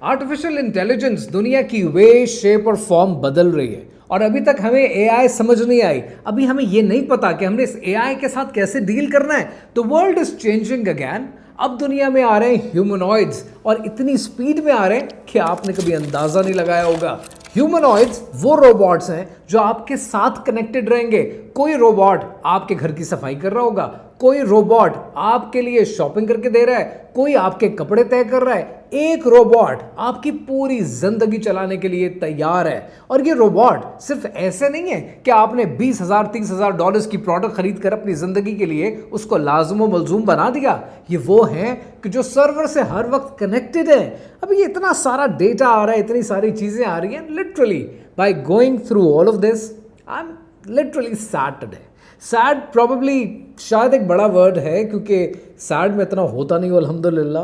Artificial intelligence दुनिया की वे, shape और फॉर्म बदल रही है और अभी तक हमें एआई समझ नहीं आई। अभी हमें ये नहीं पता कि हमने इस एआई के साथ कैसे डील करना है। तो वर्ल्ड इज चेंजिंग अगेन। अब दुनिया में आ रहे हैं ह्यूमनॉइड्स और इतनी स्पीड में आ रहे हैं कि आपने कभी अंदाजा नहीं लगाया होगा। ह्यूमनॉइड्स वो रोबोट्स हैं जो आपके साथ कनेक्टेड रहेंगे। कोई रोबोट आपके घर की सफाई कर रहा होगा, कोई रोबोट आपके लिए शॉपिंग करके दे रहा है, कोई आपके कपड़े तय कर रहा है। एक रोबोट आपकी पूरी जिंदगी चलाने के लिए तैयार है। और ये रोबोट सिर्फ ऐसे नहीं है कि आपने 20,000 30,000 डॉलर्स की प्रोडक्ट खरीद कर अपनी जिंदगी के लिए उसको लाजुम व मलजूम बना दिया। ये वो हैं कि जो सर्वर से हर वक्त कनेक्टेड है। अब ये इतना सारा डेटा आ रहा है, इतनी सारी चीजें आ रही हैं। Literally by going through all of this I am literally sad today. Sad probably शायद एक बड़ा वर्ड है क्योंकि सैड में इतना होता नहीं अल्हम्दुलिल्लाह।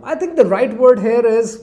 I think the right word here is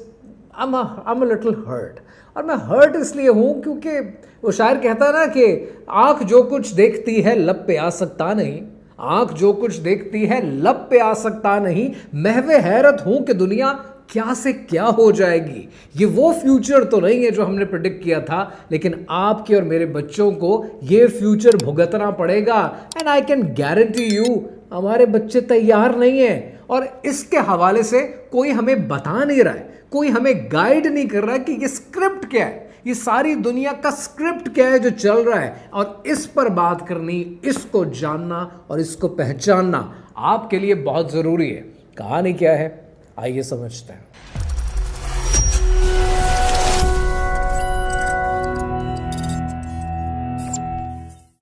I am a little hurt. और मैं हर्ट इसलिए हूँ क्योंकि वो शायर कहता है ना कि आँख जो कुछ देखती है लब पे आ सकता नहीं, आँख जो कुछ देखती है लब पे आ सकता नहीं, महवे हैरत हूँ कि दुनिया क्या से क्या हो जाएगी। ये वो फ्यूचर तो नहीं है जो हमने प्रेडिक्ट किया था, लेकिन आपके और मेरे बच्चों को ये फ्यूचर भुगतना पड़ेगा। And I can guarantee you हमारे बच्चे तैयार नहीं हैं। और इसके हवाले से कोई हमें बता नहीं रहा है, कोई हमें गाइड नहीं कर रहा है कि ये स्क्रिप्ट क्या है, ये सारी दुनिया का स्क्रिप्ट क्या है जो चल रहा है। और इस पर बात करनी, इसको जानना और इसको पहचानना आपके लिए बहुत ज़रूरी है। कहानी क्या है आइए समझते हैं।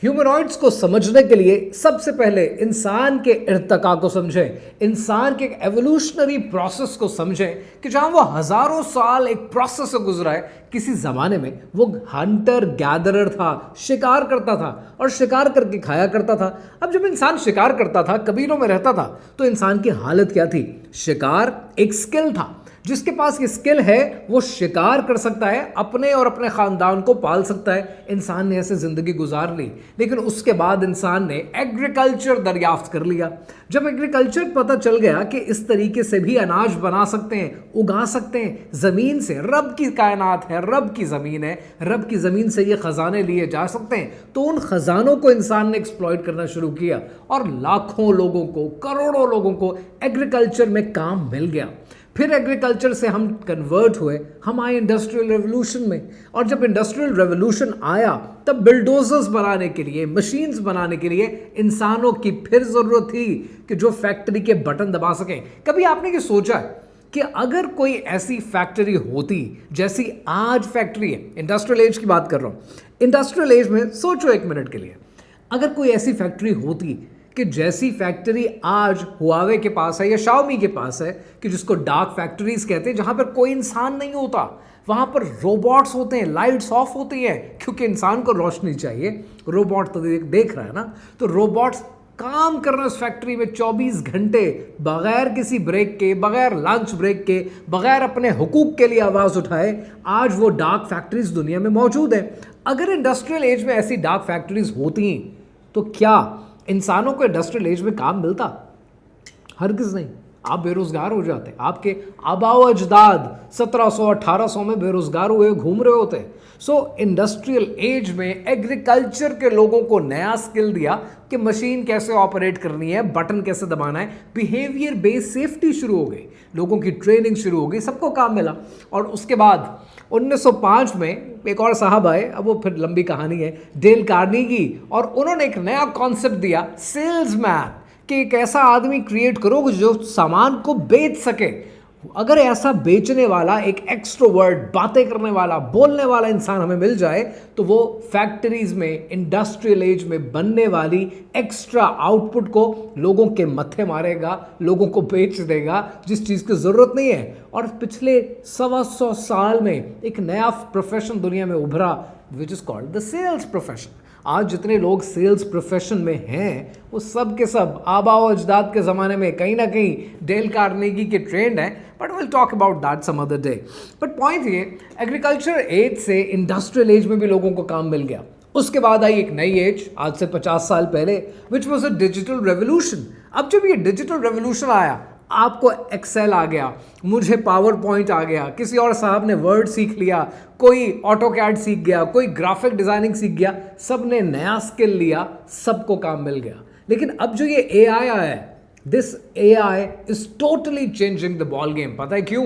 ह्यूमनॉइड्स को समझने के लिए सबसे पहले इंसान के इर्तिका को समझें, इंसान के एवोल्यूशनरी प्रोसेस को समझें कि जहां वो हजारों साल एक प्रोसेस से गुजरा है। किसी जमाने में वो हंटर गैदरर था, शिकार करता था और शिकार करके खाया करता था। अब जब इंसान शिकार करता था, कबीलों में रहता था, तो इंसान की हालत क्या थी? शिकार एक स्किल था। जिसके पास ये स्किल है वो शिकार कर सकता है, अपने और अपने खानदान को पाल सकता है। इंसान ने ऐसे जिंदगी गुजार ली। लेकिन उसके बाद इंसान ने एग्रीकल्चर दरियाफ्त कर लिया। जब एग्रीकल्चर पता चल गया कि इस तरीके से भी अनाज बना सकते हैं, उगा सकते हैं जमीन से, रब की कायनात है, रब की जमीन है, रब की जमीन से ये खजाने लिए जा सकते हैं, तो उन खजानों को इंसान ने एक्सप्लॉइट करना शुरू किया और लाखों लोगों को, करोड़ों लोगों को एग्रीकल्चर में काम मिल गया। फिर एग्रीकल्चर से हम कन्वर्ट हुए, हम आए इंडस्ट्रियल रेवोल्यूशन में। और जब इंडस्ट्रियल रेवोल्यूशन आया तब बिल्डोजर्स बनाने के लिए, मशीन्स बनाने के लिए इंसानों की फिर ज़रूरत थी कि जो फैक्ट्री के बटन दबा सकें। कभी आपने ये सोचा है कि अगर कोई ऐसी फैक्ट्री होती जैसी आज फैक्ट्री है, इंडस्ट्रियल एज की बात कर रहा हूँ, इंडस्ट्रियल एज में सोचो एक मिनट के लिए, अगर कोई ऐसी फैक्ट्री होती कि जैसी फैक्ट्री आज हुआवे के पास है या शाओमी के पास है, कि जिसको डार्क फैक्ट्रीज कहते हैं, जहां पर कोई इंसान नहीं होता, वहां पर रोबोट्स होते हैं, लाइट्स ऑफ होती हैं क्योंकि इंसान को रोशनी चाहिए। रोबोट तो देख रहा है ना, तो रोबोट्स काम कर रहे हैं उस फैक्ट्री में 24 घंटे बगैर किसी ब्रेक के, बगैर लंच ब्रेक के, बगैर अपने हुकूक के लिए आवाज़ उठाए। आज वो डार्क फैक्ट्रीज दुनिया में मौजूद है। अगर इंडस्ट्रियल एज में ऐसी डार्क फैक्ट्रीज होती तो क्या इंसानों को इंडस्ट्रियल एज में काम मिलता? हरगिज़ नहीं। आप बेरोजगार हो जाते। आपके आबाओ अजदाद 1700-1800 में बेरोजगार हुए घूम रहे होते। सो इंडस्ट्रियल एज में एग्रीकल्चर के लोगों को नया स्किल दिया कि मशीन कैसे ऑपरेट करनी है, बटन कैसे दबाना है, बिहेवियर बेस्ड सेफ्टी शुरू हो गई, लोगों की ट्रेनिंग शुरू हो गई, सबको काम मिला। और उसके बाद 1905 में एक और साहब आए, अब वो फिर लंबी कहानी है, डेल कार्नेगी, और उन्होंने एक नया कॉन्सेप्ट दिया, सेल्समैन, कि एक ऐसा आदमी क्रिएट करो जो सामान को बेच सके। अगर ऐसा बेचने वाला, एक एक्सट्रोवर्ट, बातें करने वाला, बोलने वाला इंसान हमें मिल जाए तो वो फैक्ट्रीज में, इंडस्ट्रियल एज में बनने वाली एक्स्ट्रा आउटपुट को लोगों के मत्थे मारेगा, लोगों को बेच देगा जिस चीज़ की ज़रूरत नहीं है। और पिछले 125 साल में एक नया प्रोफेशन दुनिया में उभरा which is called the sales profession. आज जितने लोग सेल्स प्रोफेशन में हैं वो सब के सब आबाओ अजदाद के ज़माने में कहीं ना कहीं डेल कार्नेगी के ट्रेंड हैं, but will talk about that some other day. But point ये, एग्रीकल्चर एज से इंडस्ट्रियल एज में भी लोगों को काम मिल गया। उसके बाद आई एक नई एज आज से 50 साल पहले, which was a digital revolution. अब जब ये डिजिटल रेवोल्यूशन आया, आपको एक्सेल आ गया, मुझे पावर पॉइंट आ गया, किसी और साहब ने वर्ड सीख लिया, कोई ऑटोकैड सीख गया, कोई ग्राफिक डिजाइनिंग सीख गया, सब ने नया स्किल लिया, सबको काम मिल गया। लेकिन अब जो ये एआई आया है, this AI is totally changing the ball game. पता है क्यों?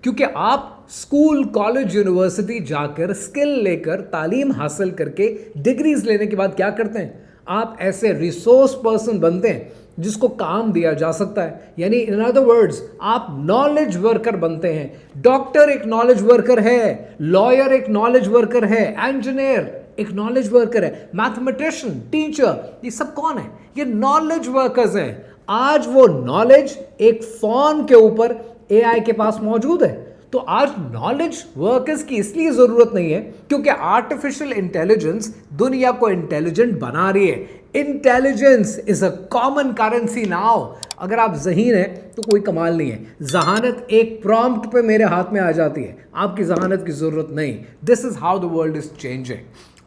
क्योंकि आप स्कूल, कॉलेज, यूनिवर्सिटी जाकर स्किल लेकर, तालीम हासिल करके, डिग्रीज लेने के बाद क्या करते हैं? आप ऐसे रिसोर्स पर्सन बनते हैं जिसको काम दिया जा सकता है। यानी इन अदर वर्ड्स, आप नॉलेज वर्कर बनते हैं। डॉक्टर एक नॉलेज वर्कर है, लॉयर एक नॉलेज वर्कर है, इंजीनियर एक नॉलेज वर्कर है, मैथमेटिशियन, टीचर, ये सब कौन है? ये नॉलेज वर्कर्स हैं। आज वो नॉलेज एक फोन के ऊपर एआई के पास मौजूद है। तो आज नॉलेज वर्कर्स की इसलिए जरूरत नहीं है क्योंकि आर्टिफिशियल इंटेलिजेंस दुनिया को इंटेलिजेंट बना रही है। Intelligence is a common currency now. अगर आप ज़हीन हैं तो कोई कमाल नहीं है। जहानत एक प्रॉम्प्ट पे मेरे हाथ में आ जाती है, आपकी जहानत की जरूरत नहीं। This is how the world is changing.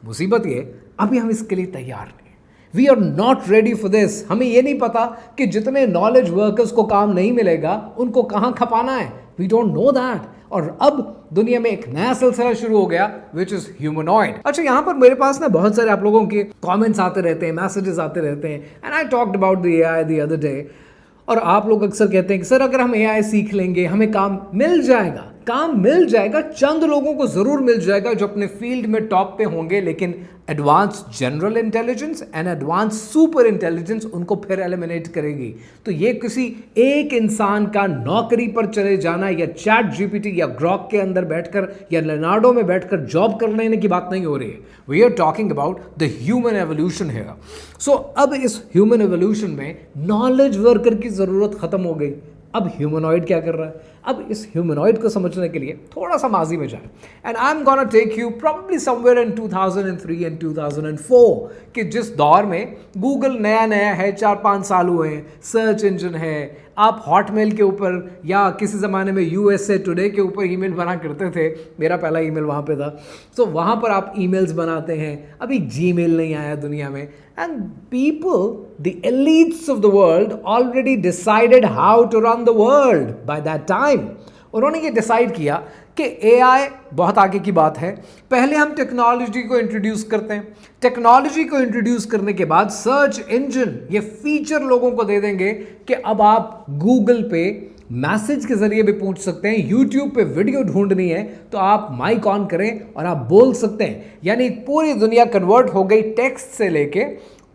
मुसीबत ये, अभी हम इसके लिए तैयार नहीं। We are not ready for this. हमें यह नहीं पता कि जितने नॉलेज वर्कर्स को काम नहीं मिलेगा उनको कहां खपाना है। We don't know that. और अब दुनिया में एक नया सिलसिला शुरू हो गया विच इज ह्यूमनॉइड। अच्छा, यहां पर मेरे पास ना बहुत सारे आप लोगों के कमेंट्स आते रहते हैं, मैसेजेस आते रहते हैं, and I talked about the AI the other day. और आप लोग अक्सर कहते हैं कि सर अगर हम एआई सीख लेंगे हमें काम मिल जाएगा। काम मिल जाएगा, चंद लोगों को जरूर मिल जाएगा जो अपने फील्ड में टॉप पे होंगे, लेकिन advance general intelligence and advance super intelligence उनको फिर एलिमिनेट करेगी। तो ये किसी एक इंसान का नौकरी पर चले जाना या चैट जीपीटी या ग्रॉक के अंदर बैठकर या लेनार्डो में बैठकर जॉब कर लेने की बात नहीं हो रही है। We are talking about the human evolution है। सो अब इस ह्यूमन एवोल्यूशन में नॉलेज वर्कर की जरूरत खत्म हो गई। अब ह्यूमनॉइड क्या कर रहा है? अब इस ह्यूमनॉइड को समझने के लिए थोड़ा सा माजी में जाए, and I am gonna take you probably somewhere in 2003 and 2004 कि जिस दौर में गूगल नया नया है, 4-5 साल हुए हैं, सर्च इंजन है, आप हॉटमेल के ऊपर या किसी ज़माने में यूएसए टुडे के ऊपर ईमेल बना करते थे। मेरा पहला ईमेल वहाँ पे था। तो वहाँ पर आप ईमेल्स बनाते हैं। अभी जीमेल नहीं आया दुनिया में, and people, the elites of the world already decided how to run the world by that time. उन्होंने ये डिसाइड किया कि एआई बहुत आगे की बात है, पहले हम टेक्नोलॉजी को इंट्रोड्यूस करते हैं। टेक्नोलॉजी को इंट्रोड्यूस करने के बाद सर्च इंजन ये फीचर लोगों को दे देंगे कि अब आप गूगल पे मैसेज के जरिए भी पूछ सकते हैं, यूट्यूब पे वीडियो ढूंढनी है तो आप माइक ऑन करें और आप बोल सकते हैं। यानी पूरी दुनिया कन्वर्ट हो गई टेक्स्ट से लेके,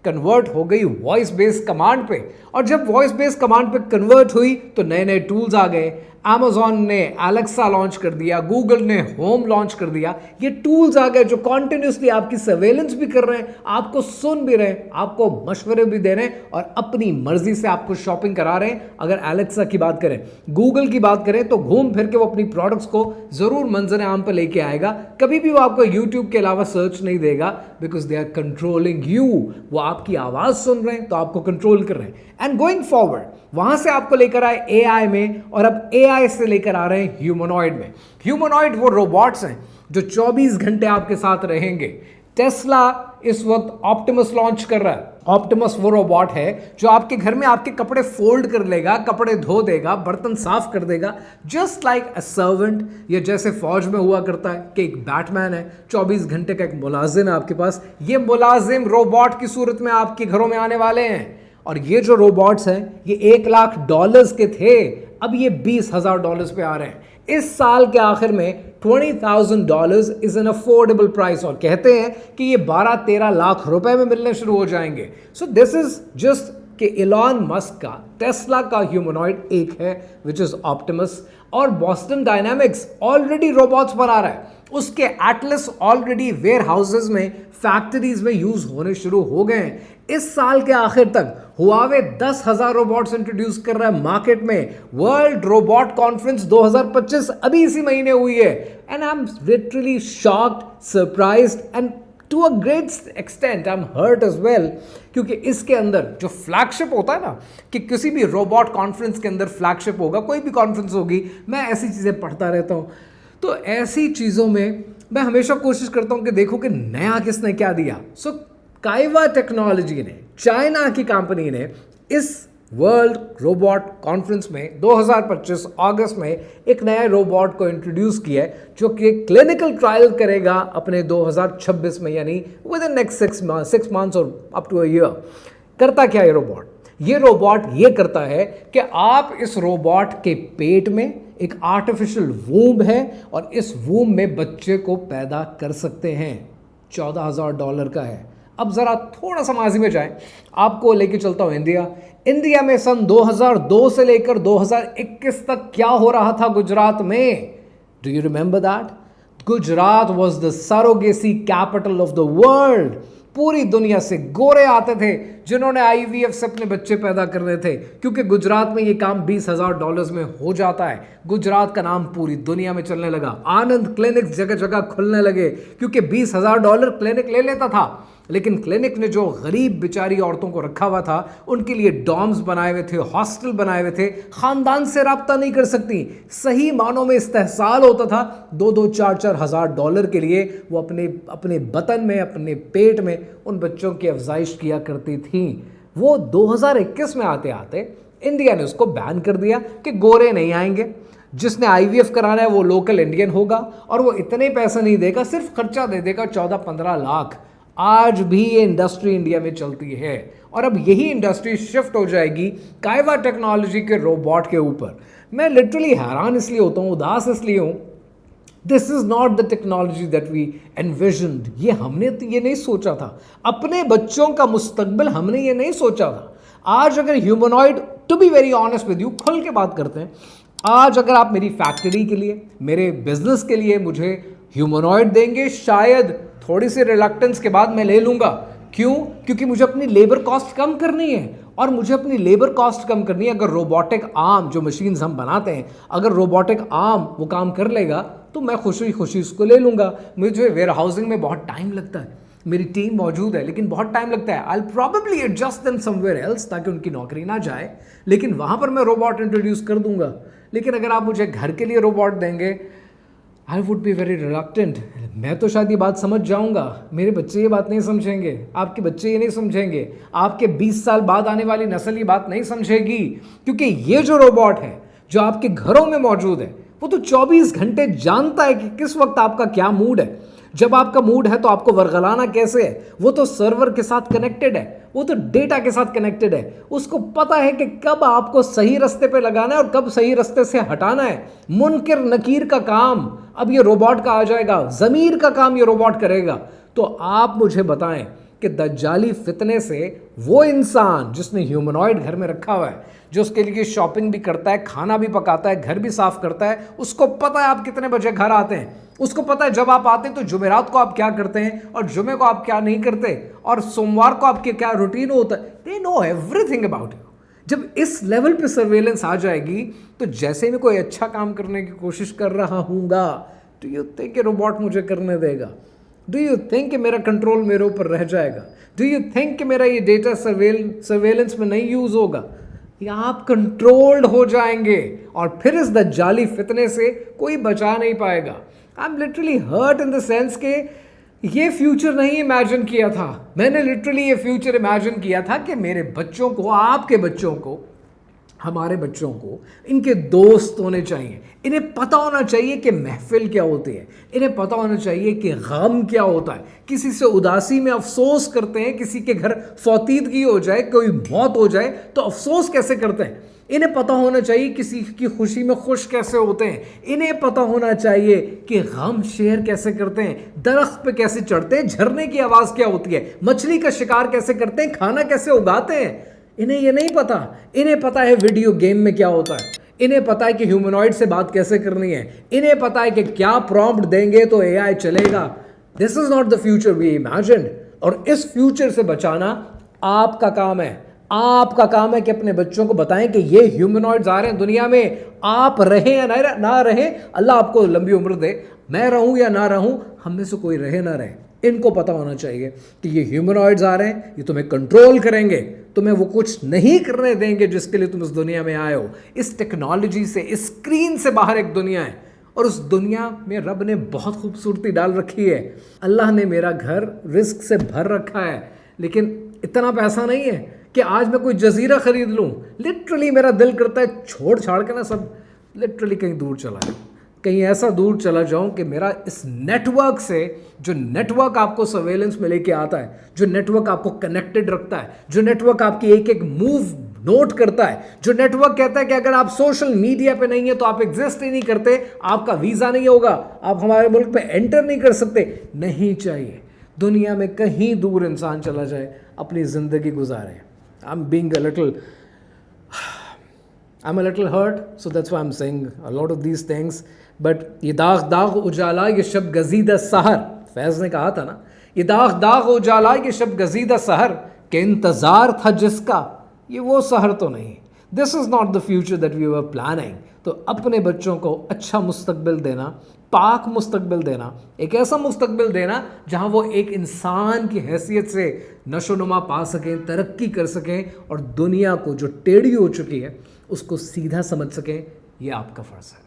कन्वर्ट हो गई वॉइस बेस्ड कमांड पे। और जब वॉइस बेस्ड कमांड पे कन्वर्ट हुई तो नए नए टूल्स आ गए। Amazon ने एलेक्सा लॉन्च कर दिया, गूगल ने होम लॉन्च कर दिया। ये टूल्स आ गए जो कॉन्टिन्यूसली आपकी सर्वेलेंस भी कर रहे हैं, आपको सुन भी रहे हैं, आपको मशवरे भी दे रहे हैं और अपनी मर्जी से आपको शॉपिंग करा रहे हैं। अगर एलेक्सा की बात करें, गूगल की बात करें तो घूम फिर के वो अपनी प्रोडक्ट्स को जरूर मंजर आम पर लेके आएगा। कभी भी वो आपको यूट्यूब के अलावा सर्च नहीं देगा, because they are controlling you. वो आपकी आवाज सुन रहे हैं तो आपको कंट्रोल कर रहे हैं। एंड गोइंग फॉरवर्ड वहां से आपको लेकर आए एआई में, और अब एआई से लेकर आ रहे हैं ह्यूमनॉइड में। ह्यूमनॉइड वो रोबोट्स हैं जो 24 घंटे आपके साथ रहेंगे। टेस्ला इस वक्त ऑप्टिमस लॉन्च कर रहा है। ऑप्टिमस वो रोबोट है जो आपके घर में आपके कपड़े फोल्ड कर लेगा, कपड़े धो देगा, बर्तन साफ कर देगा, जस्ट लाइक अ सर्वेंट। ये जैसे फौज में हुआ करता है कि एक बैटमैन है, 24 घंटे का एक मुलाजिम है आपके पास। ये मुलाजिम रोबोट की सूरत में आपके घरों में आने वाले हैं। और ये जो रोबोट्स हैं ये $1,00,000 के थे, अब ये $20,000 पे आ रहे हैं। इस साल के आखिर में $20,000 इज एन अफोर्डेबल प्राइस, और कहते हैं कि ये 12-13 लाख रुपए में मिलने शुरू हो जाएंगे। सो दिस इज जस्ट कि इलॉन मस्क का, टेस्ला का ह्यूमनॉइड एक है विच इज ऑप्टिमस, और बॉस्टन डायनामिक्स ऑलरेडी रोबोट्स बना रहा है। उसके एटलस ऑलरेडी वेयर हाउसेज में, फैक्ट्रीज में यूज होने शुरू हो गए हैं। इस साल के आखिर तक हुआवे 10,000 रोबोट्स इंट्रोड्यूस कर रहा है मार्केट में। वर्ल्ड रोबोट कॉन्फ्रेंस 2025 अभी इसी महीने हुई है, and I am literally shocked, surprised and to a great extent I am hurt as well, क्योंकि इसके अंदर जो फ्लैगशिप होता है ना, कि किसी भी रोबोट कॉन्फ्रेंस के अंदर फ्लैगशिप होगा, कोई भी कॉन्फ्रेंस होगी, मैं ऐसी चीज़ें पढ़ता रहता हूँ। तो ऐसी चीज़ों में मैं हमेशा कोशिश करता हूँ कि देखो कि नया किसने क्या दिया। सो काइवा टेक्नोलॉजी ने, चाइना की कंपनी ने इस वर्ल्ड रोबोट कॉन्फ्रेंस में 2025 अगस्त में एक नया रोबोट को इंट्रोड्यूस किया है जो कि क्लिनिकल ट्रायल करेगा अपने 2026 में, यानी विद इन नेक्स्ट 6 मंथ्स और अप टू अ ईयर। करता क्या है रोबोट? ये रोबोट ये करता है कि आप इस रोबोट के पेट में एक आर्टिफिशियल वूम्ब है और इस वूम्ब में बच्चे को पैदा कर सकते हैं। $14,000 का है। अब ज़रा थोड़ा सा माजी में जाए, आपको लेके चलता हूँ इंडिया में सन 2002 से लेकर 2021 तक क्या हो रहा था गुजरात में। Do you remember that? Gujarat was the surrogacy capital of the world. पूरी दुनिया से गोरे आते थे जिन्होंने आईवीएफ से अपने बच्चे पैदा करने थे, क्योंकि गुजरात में ये काम $20,000 में हो जाता है। गुजरात का नाम पूरी दुनिया में चलने लगा। आनंद क्लिनिक जगह जगह खुलने लगे क्योंकि $20,000 क्लिनिक ले लेता था। लेकिन क्लिनिक ने जो गरीब बेचारी औरतों को रखा हुआ था उनके लिए डॉर्म्स बनाए हुए थे, हॉस्टल बनाए हुए थे। खानदान से राब्ता नहीं कर सकती, सही मानों में इस्तेहसाल होता था। 2-4 हज़ार डॉलर के लिए वो अपने बतन में, अपने पेट में उन बच्चों की अफजाइश किया करती थी। वो 2021 में आते आते इंडिया ने उसको बैन कर दिया कि गोरे नहीं आएंगे। जिसने आईवीएफ कराना है वो लोकल इंडियन होगा और वो इतने पैसे नहीं देगा, सिर्फ खर्चा दे देगा 14-15 लाख। आज भी ये इंडस्ट्री इंडिया में चलती है और अब यही इंडस्ट्री शिफ्ट हो जाएगी कायवा टेक्नोलॉजी के रोबोट के ऊपर। मैं लिटरली हैरान इसलिए होता हूँ, उदास इसलिए हूँ। This is not the technology that we envisioned. ये हमने तो ये नहीं सोचा था, अपने बच्चों का मुस्तकबिल हमने ये नहीं सोचा था। आज अगर humanoid, to be very honest with you, खुल के बात करते हैं, आज अगर आप मेरी फैक्ट्री के लिए, मेरे बिजनेस के लिए मुझे ह्यूमनॉइड देंगे, शायद थोड़ी सी रिलक्टेंस के बाद मैं ले लूंगा। क्यों? क्योंकि मुझे अपनी लेबर कॉस्ट कम करनी है और मुझे अपनी लेबर कॉस्ट कम करनी है। अगर रोबोटिक आर्म, जो मशीन्स हम बनाते हैं, अगर रोबोटिक आर्म वो काम कर लेगा तो मैं खुशी खुशी उसको ले लूंगा। मुझे वेयर हाउसिंग में बहुत टाइम लगता है, मेरी टीम मौजूद है लेकिन बहुत टाइम लगता है। I will probably adjust them somewhere else ताकि उनकी नौकरी ना जाए, लेकिन वहां पर मैं रोबोट इंट्रोड्यूस कर दूंगा। लेकिन अगर आप मुझे घर के लिए रोबोट देंगे, I would be very reluctant. मैं तो शायद ये बात समझ जाऊंगा, मेरे बच्चे ये बात नहीं समझेंगे, आपके बच्चे ये नहीं समझेंगे, आपके 20 साल बाद आने वाली नस्ल ये बात नहीं समझेगी। क्योंकि ये जो रोबोट है जो आपके घरों में मौजूद है वो तो 24 घंटे जानता है कि किस वक्त आपका क्या मूड है। जब आपका मूड है तो आपको वरगलाना कैसे है, वो तो सर्वर के साथ कनेक्टेड है, वो तो डेटा के साथ कनेक्टेड है। उसको पता है कि कब आपको सही रास्ते पे लगाना है और कब सही रास्ते से हटाना है। मुनकिर नकीर का काम अब ये रोबोट का आ जाएगा, ज़मीर का काम ये रोबोट करेगा। तो आप मुझे बताएं कि दज्जाली फितने से वो इंसान जिसने ह्यूमनॉइड घर में रखा हुआ है, जो उसके लिए शॉपिंग भी करता है, खाना भी पकाता है, घर भी साफ करता है, उसको पता है आप कितने बजे घर आते हैं, उसको पता है जब आप आते हैं तो जुमेरात को आप क्या करते हैं और जुमे को आप क्या नहीं करते और सोमवार को आपके क्या रूटीन होता है। They know everything about you. जब इस लेवल पे सर्वेलेंस आ जाएगी तो जैसे मैं कोई अच्छा काम करने की कोशिश कर रहा हूँगा, डू यू थिंक रोबोट मुझे करने देगा? डू यू थिंक कि मेरा कंट्रोल मेरे ऊपर रह जाएगा? डू यू थिंक कि मेरा ये डेटा सर्वेलेंस में नहीं यूज होगा? या आप कंट्रोल्ड हो जाएंगे और फिर इस दज्जाली फितने से कोई बचा नहीं पाएगा। I am literally hurt in the sense के ये फ्यूचर नहीं इमेजिन किया था मैंने। लिटरली ये फ्यूचर इमेजिन किया था कि मेरे बच्चों को, आपके बच्चों को, हमारे बच्चों को इनके दोस्त होने चाहिए। इन्हें पता होना चाहिए कि महफिल क्या होती है, इन्हें पता होना चाहिए कि गम क्या होता है। किसी से उदासी में अफसोस करते हैं, किसी के घर फौतीदगी हो जाए, कोई मौत हो जाए तो अफसोस कैसे करते हैं। इन्हें पता होना चाहिए किसी की खुशी में खुश कैसे होते हैं। इन्हें पता होना चाहिए कि गम शेयर कैसे करते हैं, दरख्त पे कैसे चढ़ते हैं, झरने की आवाज़ क्या होती है, मछली का शिकार कैसे करते हैं, खाना कैसे उगाते हैं। इन्हें ये नहीं पता। इन्हें पता है वीडियो गेम में क्या होता है, इन्हें पता है कि ह्यूमनॉइड से बात कैसे करनी है, इन्हें पता है कि क्या प्रॉम्प्ट देंगे तो एआई चलेगा। This is not the future we imagined. और इस फ्यूचर से बचाना आपका काम है। आपका काम है कि अपने बच्चों को बताएं कि ये ह्यूमनॉइड्स आ रहे हैं दुनिया में, आप रहें या ना रहें, अल्लाह आपको लंबी उम्र दे, मैं रहूं या ना रहूं, हम में से कोई रहे ना रहे, इनको पता होना चाहिए कि ये ह्यूमनॉइड्स आ रहे हैं, ये तुम्हें कंट्रोल करेंगे, तुम्हें वो कुछ नहीं करने देंगे जिसके लिए तुम इस दुनिया में आए हो। इस टेक्नोलॉजी से, इस स्क्रीन से बाहर एक दुनिया है और उस दुनिया में रब ने बहुत खूबसूरती डाल रखी है। अल्लाह ने मेरा घर रिस्क से भर रखा है, लेकिन इतना पैसा नहीं है कि आज मैं कोई जजीरा खरीद लूँ, लिटरली मेरा दिल करता है छोड़ छाड़ के ना सब लिटरली कहीं दूर चला जाऊँ, कहीं ऐसा दूर चला जाऊं कि मेरा इस नेटवर्क से, जो नेटवर्क आपको सर्वेलेंस में लेके आता है, जो नेटवर्क आपको कनेक्टेड रखता है, जो नेटवर्क आपकी एक एक मूव नोट करता है, जो नेटवर्क कहता है कि अगर आप सोशल मीडिया पे नहीं है तो आप एग्जिस्ट ही नहीं करते, आपका वीज़ा नहीं होगा, आप हमारे मुल्क पे एंटर नहीं कर सकते, नहीं चाहिए। दुनिया में कहीं दूर इंसान चला जाए, अपनी ज़िंदगी गुजारे। I'm a little hurt, so that's why I'm saying a lot of these things. But ये दाग दाग उजाला ये शब गजीदा सहर, फैज़ ने कहा था ना, ये दाग दाग उजाला ये शब गजीदा सहर के इंतज़ार था जिसका, ये वो सहर तो नहीं। This is not the future that we were planning. तो अपने बच्चों को अच्छा मुस्तकबिल देना, पाक मुस्तकबिल देना, एक ऐसा मुस्तकबिल देना जहाँ वो एक इंसान की हैसियत से नशोनुमा पा सकें, तरक्की कर सकें और दुनिया को जो टेढ़ी हो चुकी है उसको सीधा समझ सकें, ये आपका फ़र्ज़ है।